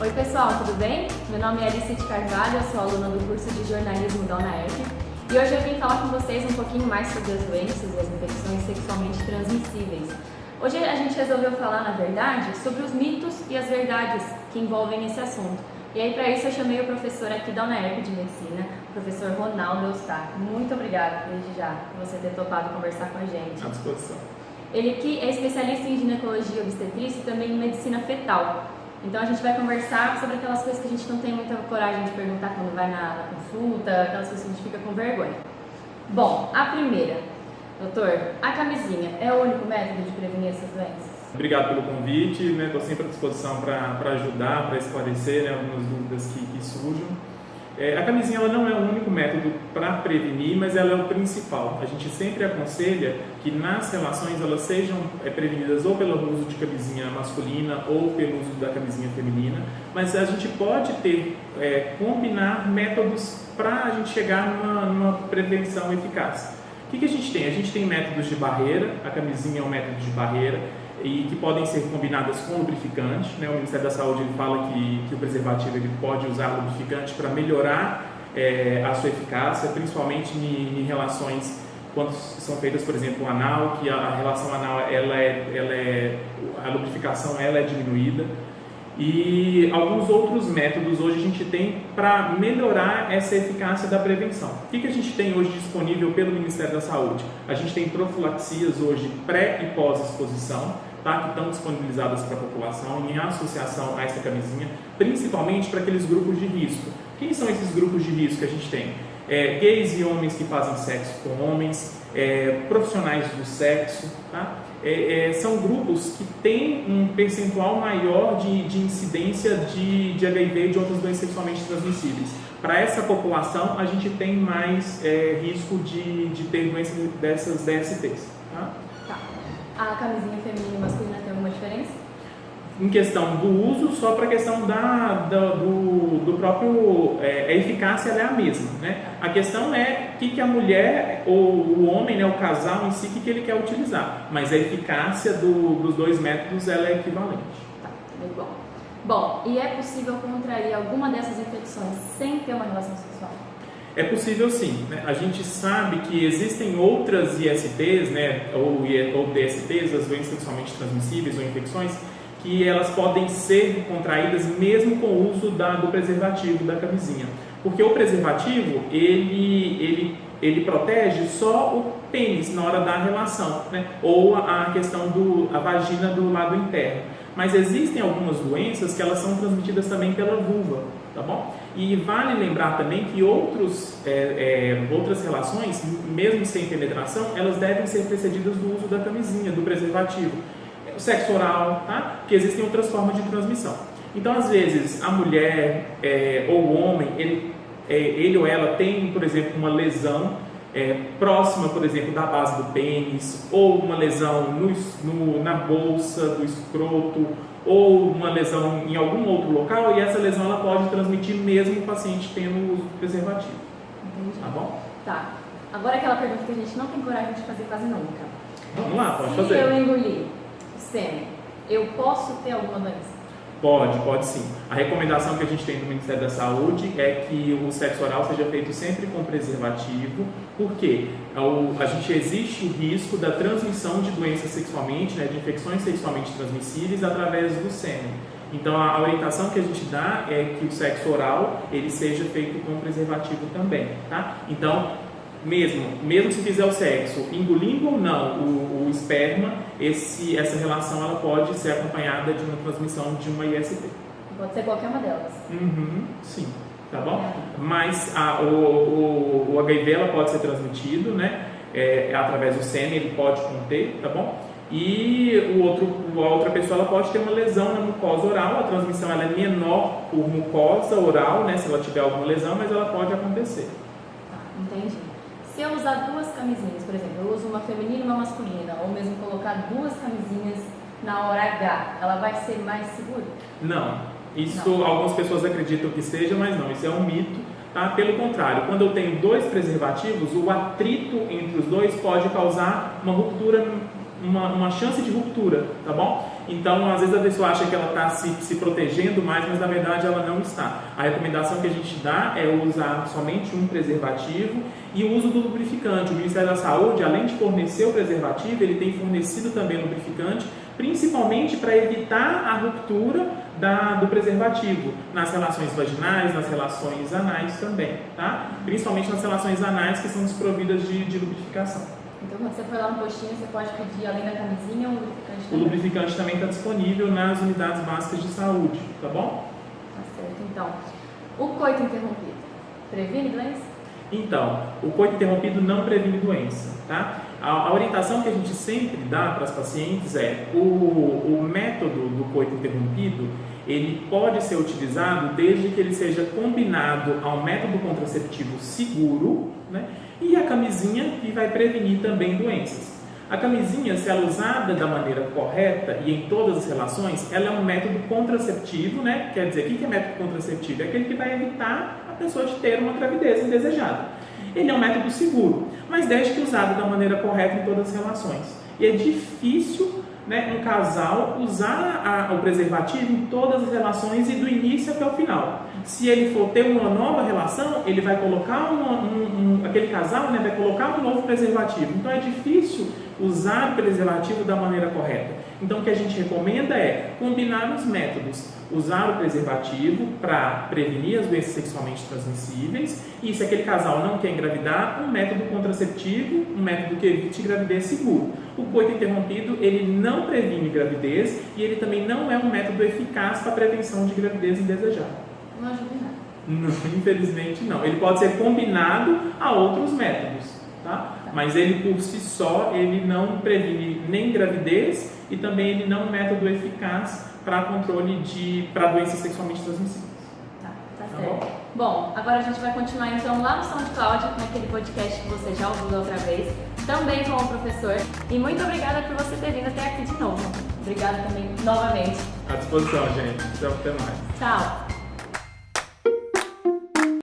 Oi pessoal, tudo bem? Meu nome é Alice de Carvalho, eu sou aluna do curso de jornalismo da UNAERP e hoje eu vim falar com vocês um pouquinho mais sobre as doenças e as infecções sexualmente transmissíveis. Hoje a gente resolveu falar, na verdade, sobre os mitos e as verdades que envolvem esse assunto. E aí para isso eu chamei o professor aqui da UNAERP de Medicina, o professor Ronaldo Eustáquio. Muito obrigada desde já por você ter topado conversar com a gente. À disposição. Ele aqui é especialista em ginecologia e obstetrícia e também em medicina fetal. Então a gente vai conversar sobre aquelas coisas que a gente não tem muita coragem de perguntar quando vai na consulta, aquelas coisas que a gente fica com vergonha. Bom, a primeira, doutor, a camisinha é o único método de prevenir essas doenças? Obrigado pelo convite, estou sempre à disposição para ajudar, para esclarecer algumas dúvidas que surjam. A camisinha ela não é o único método para prevenir, mas ela é o principal. A gente sempre aconselha que nas relações elas sejam prevenidas ou pelo uso de camisinha masculina ou pelo uso da camisinha feminina, mas a gente pode combinar métodos para a gente chegar numa prevenção eficaz. O que a gente tem? A gente tem métodos de barreira, a camisinha é um método de barreira, e que podem ser combinadas com lubrificante, né? O Ministério da Saúde ele fala que o preservativo ele pode usar lubrificante para melhorar a sua eficácia, principalmente em relações quando são feitas, por exemplo, anal, que a relação anal a lubrificação ela é diminuída. E alguns outros métodos hoje a gente tem para melhorar essa eficácia da prevenção. O que a gente tem hoje disponível pelo Ministério da Saúde? A gente tem profilaxias hoje pré e pós-exposição, que estão disponibilizadas para a população em associação a essa camisinha, principalmente para aqueles grupos de risco. Quem são esses grupos de risco que a gente tem? Gays e homens que fazem sexo com homens, profissionais do sexo, são grupos que têm um percentual maior de incidência de HIV e de outras doenças sexualmente transmissíveis. Para essa população, a gente tem mais risco de ter doenças dessas DSTs. Tá? A camisinha feminina e masculina tem alguma diferença? Em questão do uso, só para a questão do próprio... a eficácia ela é a mesma, né? A questão é que a mulher ou o homem, né, o casal em si, que ele quer utilizar. Mas a eficácia dos dois métodos ela é equivalente. Tá, igual. Bom, e é possível contrair alguma dessas infecções sem ter uma relação sexual? É possível sim, né? A gente sabe que existem outras ISTs, né, ou DSTs, as doenças sexualmente transmissíveis ou infecções, que elas podem ser contraídas mesmo com o uso do preservativo, da camisinha. Porque o preservativo, ele protege só o pênis na hora da relação, né? Ou a questão a vagina do lado interno. Mas existem algumas doenças que elas são transmitidas também pela vulva, tá bom? E vale lembrar também que outras relações, mesmo sem penetração, elas devem ser precedidas do uso da camisinha, do preservativo. O sexo oral, tá? Porque existem outras formas de transmissão. Então, às vezes, a mulher ou o homem, ele ou ela tem, por exemplo, uma lesão próxima, por exemplo, da base do pênis, ou uma lesão na bolsa do escroto, ou uma lesão em algum outro local, e essa lesão ela pode transmitir mesmo o paciente tendo o uso do preservativo. Entendi. Tá bom? Tá. Agora aquela pergunta que a gente não tem coragem de fazer quase nunca. Vamos lá, pode Se fazer. eu engolir o sêmen, eu posso ter alguma doença? Pode sim. A recomendação que a gente tem do Ministério da Saúde é que o sexo oral seja feito sempre com preservativo, porque existe o risco da transmissão de doenças sexualmente, né, de infecções sexualmente transmissíveis através do sêmen. Então a orientação que a gente dá é que o sexo oral ele seja feito com preservativo também, tá? Então mesmo se fizer o sexo, engolindo ou não o esperma, essa relação ela pode ser acompanhada de uma transmissão de uma IST. Pode ser qualquer uma delas. Sim, tá bom? Mas o HIV ela pode ser transmitido, né? Através do sêmen, ele pode conter, tá bom? E a outra pessoa ela pode ter uma lesão na mucosa oral, a transmissão ela é menor por mucosa oral, né? Se ela tiver alguma lesão, mas ela pode acontecer. Tá, entendi. Se eu usar duas camisinhas, por exemplo, eu uso uma feminina e uma masculina, ou mesmo colocar duas camisinhas na hora H, ela vai ser mais segura? Não. Algumas pessoas acreditam que seja, mas não. Isso é um mito, tá? Pelo contrário, quando eu tenho dois preservativos, o atrito entre os dois pode causar uma ruptura uma chance de ruptura, tá bom? Então, às vezes a pessoa acha que ela está se protegendo mais, mas na verdade ela não está. A recomendação que a gente dá é usar somente um preservativo e o uso do lubrificante. O Ministério da Saúde, além de fornecer o preservativo, ele tem fornecido também o lubrificante, principalmente para evitar a ruptura do preservativo nas relações vaginais, nas relações anais também, tá? Principalmente nas relações anais que são desprovidas de lubrificação. Então, quando você for lá no postinho, você pode pedir, além da camisinha, um lubrificante também. O lubrificante também está disponível nas unidades básicas de saúde, tá bom? Tá certo. Então, o coito interrompido previne doença? Então, o coito interrompido não previne doença, tá? A orientação que a gente sempre dá para as pacientes é o método do coito interrompido, ele pode ser utilizado desde que ele seja combinado ao método contraceptivo seguro, né? E a camisinha, que vai prevenir também doenças. A camisinha, se ela é usada da maneira correta e em todas as relações, ela é um método contraceptivo, né? Quer dizer, o que é método contraceptivo? É aquele que vai evitar a pessoa de ter uma gravidez indesejada. Ele é um método seguro, mas desde que usado da maneira correta em todas as relações. E é difícil, né, um casal usar o preservativo em todas as relações e do início até o final. Se ele for ter uma nova relação, ele vai colocar aquele casal, né, vai colocar um novo preservativo. Então é difícil usar o preservativo da maneira correta. Então o que a gente recomenda é combinar os métodos. Usar o preservativo para prevenir as doenças sexualmente transmissíveis e, se aquele casal não quer engravidar, um método contraceptivo, um método que evite gravidez seguro. O coito interrompido, ele não previne gravidez e ele também não é um método eficaz para a prevenção de gravidez indesejada. Não ajuda em nada. Não, infelizmente não. Ele pode ser combinado a outros métodos, tá? Mas ele por si só, ele não previne nem gravidez e também ele não é um método eficaz para controle para doenças sexualmente transmissíveis. Tá certo. Bom, agora a gente vai continuar então lá no SoundCloud, naquele podcast que você já ouviu outra vez, também com o professor. E muito obrigada por você ter vindo até aqui de novo. Obrigada também novamente. À disposição, gente. Até mais. Tchau.